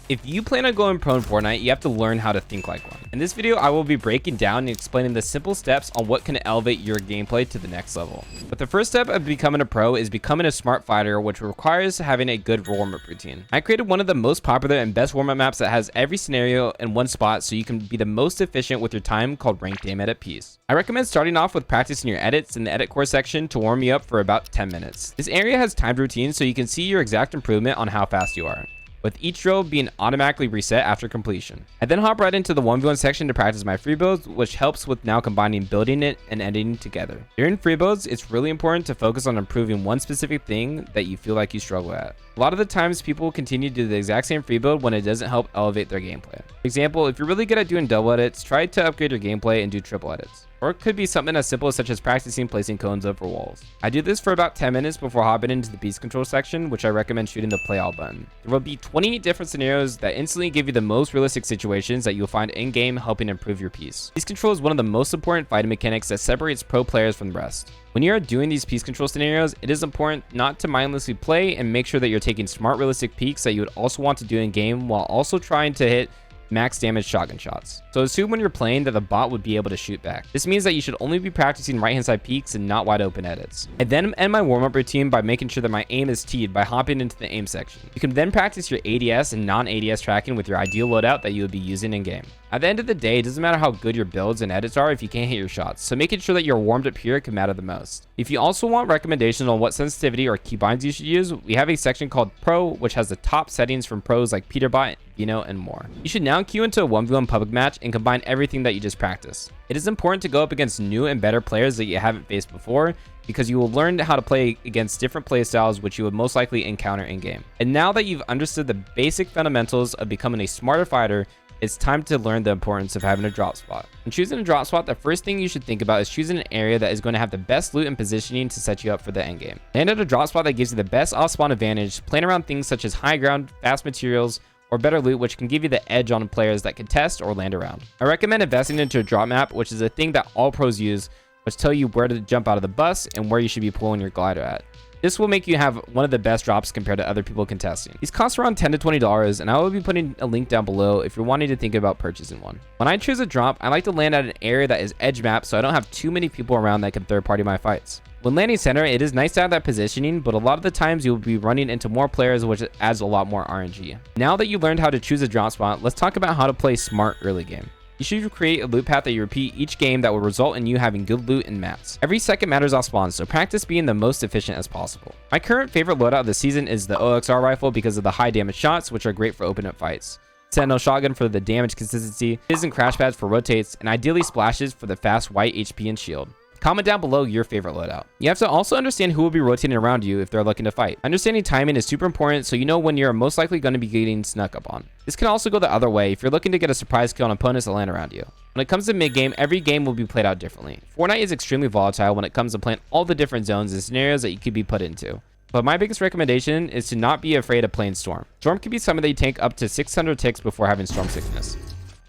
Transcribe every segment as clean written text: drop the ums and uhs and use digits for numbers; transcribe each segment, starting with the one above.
If you plan on going pro in Fortnite, you have to learn how to think like one. In this video, I will be breaking down and explaining the simple steps on what can elevate your gameplay to the next level. But the first step of becoming a pro is becoming a smart fighter, which requires having a good warm-up routine. I created one of the most popular and best warm-up maps that has every scenario in one spot so you can be the most efficient with your time, called Ranked Aim Edit Piece. I recommend starting off with practicing your edits in the edit core section to warm you up for about 10 minutes. This area has timed routines so you can see your exact improvement on how fast you are, with each drill being automatically reset after completion. I then hop right into the 1v1 section to practice my free builds, which helps with now combining building it and editing together. During free builds, it's really important to focus on improving one specific thing that you feel like you struggle at. A lot of the times people continue to do the exact same free build when it doesn't help elevate their gameplay. For example, if you're really good at doing double edits, try to upgrade your gameplay and do triple edits. Or it could be something as simple such as practicing placing cones over walls. I do this for about 10 minutes before hopping into the piece control section, which I recommend shooting the play all button. There will be 28 different scenarios that instantly give you the most realistic situations that you'll find in-game, helping improve your piece. Piece control is one of the most important fighting mechanics that separates pro players from the rest. When you are doing these piece control scenarios, it is important not to mindlessly play and make sure that you're taking smart realistic peeks that you would also want to do in game while also trying to hit max damage shotgun shots. So assume when you're playing that the bot would be able to shoot back. This means that you should only be practicing right hand side peeks and not wide open edits. I then end my warm up routine by making sure that my aim is teed by hopping into the aim section. You can then practice your ADS and non-ADS tracking with your ideal loadout that you would be using in game. At the end of the day, it doesn't matter how good your builds and edits are if you can't hit your shots, so making sure that you're warmed up here can matter the most. If you also want recommendations on what sensitivity or keybinds you should use, we have a section called Pro, which has the top settings from pros like Peterbot, Vino, and more. You should now queue into a 1v1 public match and combine everything that you just practiced. It is important to go up against new and better players that you haven't faced before, because you will learn how to play against different playstyles which you would most likely encounter in game. And now that you've understood the basic fundamentals of becoming a smarter fighter, it's time to learn the importance of having a drop spot. When choosing a drop spot, the first thing you should think about is choosing an area that is going to have the best loot and positioning to set you up for the end game. Land at a drop spot that gives you the best off spawn advantage, playing around things such as high ground, fast materials, or better loot, which can give you the edge on players that contest or land around. I recommend investing into a drop map, which is a thing that all pros use, which tell you where to jump out of the bus and where you should be pulling your glider at. This will make you have one of the best drops compared to other people contesting. These cost around $10 to $20, and I will be putting a link down below if you're wanting to think about purchasing one. When I choose a drop, I like to land at an area that is edge mapped so I don't have too many people around that can third party my fights. When landing center, it is nice to have that positioning, but a lot of the times you'll be running into more players, which adds a lot more RNG. Now that you learned how to choose a drop spot, let's talk about how to play smart early game. You should create a loot path that you repeat each game that will result in you having good loot and mats. Every second matters off spawn, so practice being the most efficient as possible. My current favorite loadout of the season is the OXR rifle because of the high damage shots, which are great for open up fights. Sentinel shotgun for the damage consistency, Fizz and crash pads for rotates, and ideally splashes for the fast white HP and shield. Comment down below your favorite loadout. You have to also understand who will be rotating around you if they're looking to fight. Understanding timing is super important so you know when you're most likely going to be getting snuck up on. This can also go the other way if you're looking to get a surprise kill on opponents that land around you. When it comes to mid game, every game will be played out differently. Fortnite is extremely volatile when it comes to playing all the different zones and scenarios that you could be put into. But my biggest recommendation is to not be afraid of playing Storm. Storm can be something that you tank up to 600 ticks before having Storm sickness.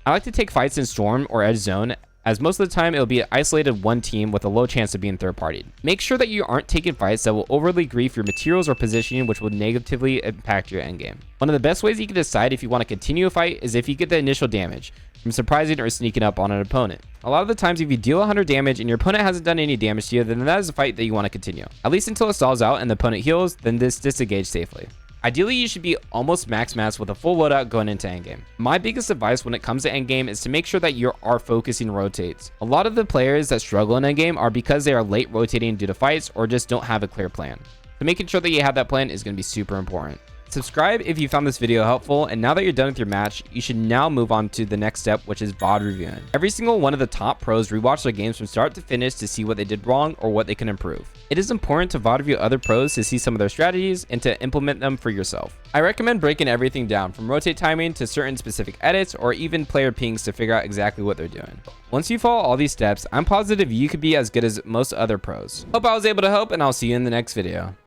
I like to take fights in Storm or Edge Zone, as most of the time it'll be an isolated one team with a low chance of being third partied. Make sure that you aren't taking fights that will overly grief your materials or positioning, which will negatively impact your endgame. One of the best ways you can decide if you want to continue a fight is if you get the initial damage from surprising or sneaking up on an opponent. A lot of the times if you deal 100 damage and your opponent hasn't done any damage to you, then that is a fight that you want to continue. At least until it stalls out and the opponent heals, then disengage safely. Ideally, you should be almost max mats with a full loadout going into endgame. My biggest advice when it comes to endgame is to make sure that you are focusing rotates. A lot of the players that struggle in endgame are because they are late rotating due to fights or just don't have a clear plan. So making sure that you have that plan is going to be super important. Subscribe if you found this video helpful, and now that you're done with your match, you should now move on to the next step, which is VOD reviewing. Every single one of the top pros rewatch their games from start to finish to see what they did wrong or what they can improve. It is important to VOD review other pros to see some of their strategies and to implement them for yourself. I recommend breaking everything down from rotate timing to certain specific edits or even player pings to figure out exactly what they're doing. Once you follow all these steps, I'm positive you could be as good as most other pros. Hope I was able to help, and I'll see you in the next video.